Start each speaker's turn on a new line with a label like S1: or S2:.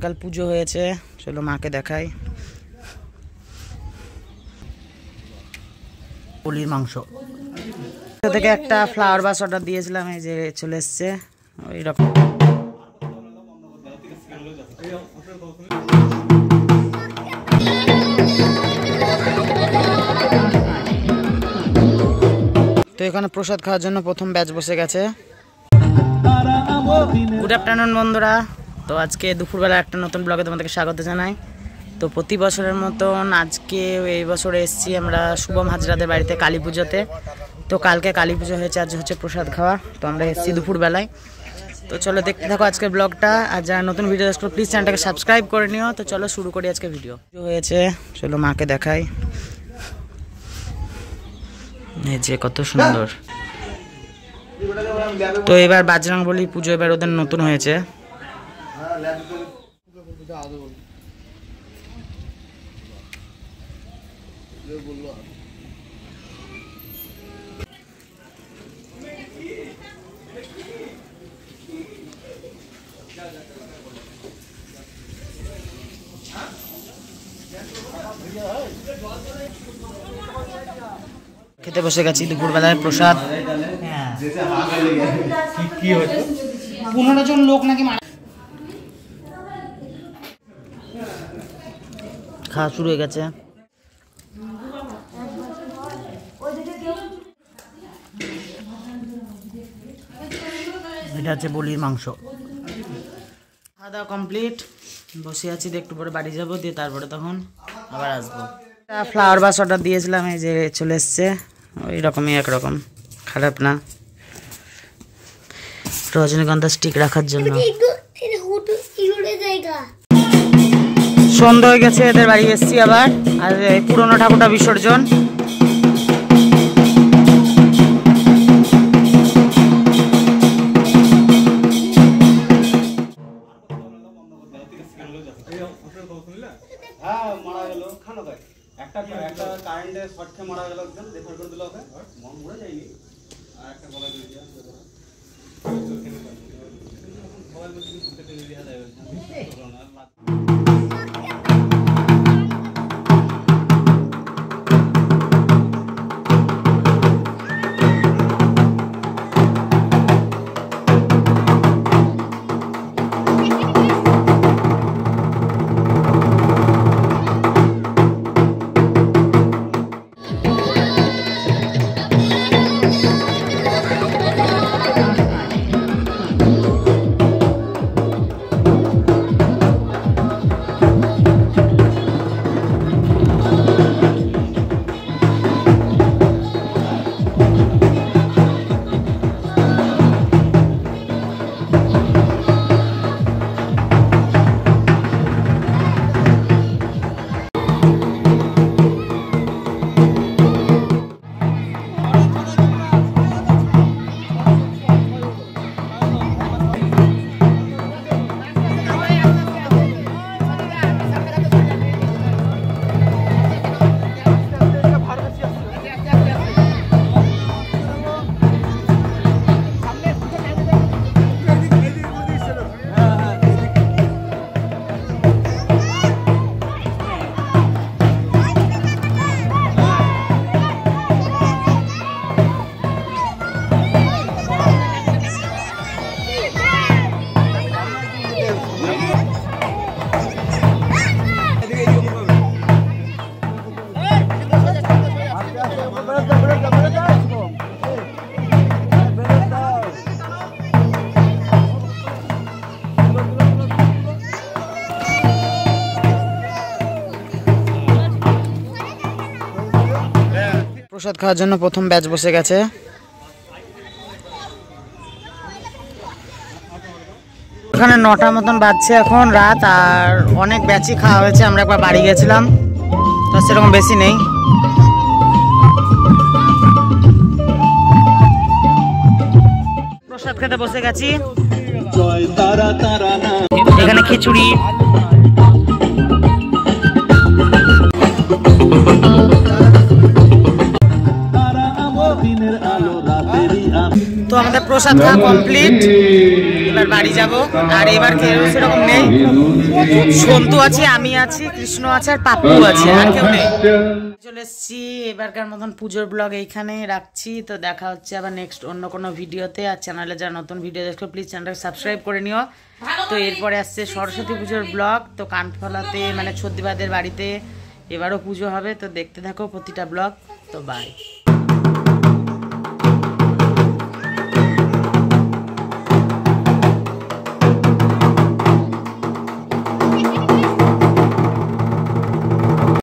S1: কাল পুজো হয়েছে, চলো মাকে দেখাই। পলির মাংস থেকে একটা ফ্লাওয়ার বাস অর্ডার দিয়েছিলাম, এই যে চলে এসছে ওই রকম। তো এখানে প্রসাদ খাওয়ার জন্য প্রথম ব্যাচ বসে গেছে। গুড আফটারনুন বন্ধুরা, তো আজকে দুপুরবেলা একটা নতুন ব্লগে তোমাদেরকে স্বাগত জানাই। তো প্রতি বছরের মতন আজকে এই বছরে এসেছি আমরা শুভম হাজরাদের বাড়িতে কালী পুজোতে। তো কালকে কালী পুজো হয়েছে, আজ হচ্ছে প্রসাদ খাওয়া। তো আমরা এসেছি দুপুরবেলায়। তো চলো দেখতে থাকো আজকের ব্লগটা। আর যারা নতুন ভিডিও দেখো প্লিজ চ্যানেলটাকে সাবস্ক্রাইব করে নিও। তো চলো শুরু করি আজকে ভিডিও। পুজো হয়েছে, চলো মাকে দেখাই। এই যে কত সুন্দর। তো এবার বজরংবলী পুজো এবার ওদের নতুন হয়েছে। খেতে বসে গেছি দুপুরবেলায় প্রসাদ। 15 জন লোক নাকি খাওয়া শুরু হয়ে গেছে। এটা হচ্ছে বলির মাংস। খাওয়া দাওয়া কমপ্লিট, বসে আছি। একটু পরে বাড়ি যাবো, দিয়ে তারপরে তখন আবার আসবো। ফ্লাওয়ার বাস অর্ডার দিয়েছিলাম, এই যে চলে এসছে ওই রকমই, একরকম, খারাপ না। রজনীগন্ধা স্টিক রাখার জন্য। সন্ধ্যা হয়ে গেছে, এদের বাড়ি এসছি আবার। আর পুরোনো ঠাকুরটা বিসর্জন। প্রসাদ খাওয়ার জন্য প্রথম ব্যাচ বসে গেছে। এখানে 9টা মতন বাজছে এখন রাত। আর অনেক ব্যাচই খাওয়া হয়েছে, আমরা একবার বাড়ি গেছিলাম, তো সেরকম বেশি নেই। প্রসাদ খেতে বসে গেছি। এখানে খিচুড়ি, তো আমাদের প্রসাদ খাওয়া কমপ্লিট। এবার বাড়ি যাব। আর এবার কেউ সেরকম নেই, সন্তু আছে, আমি আছি, কৃষ্ণ আছে আর পাপ্পু আছে, আর কেউ নেই। চলে এসছি, এবারকার মতন পুজোর ব্লগ এইখানে রাখছি। তো দেখা হচ্ছে আবার নেক্সট অন্য কোনো ভিডিওতে। আর চ্যানেলে যারা নতুন ভিডিও দেখো প্লিজ চ্যানেলটাকে সাবস্ক্রাইব করে নিও। তো এরপরে আসছে সরস্বতী পুজোর ব্লগ। তো কানফলাতে মানে ছদ্দিবাদের বাড়িতে এবারও পুজো হবে, তো দেখতে থাকো প্রতিটা ব্লগ। তো বাই।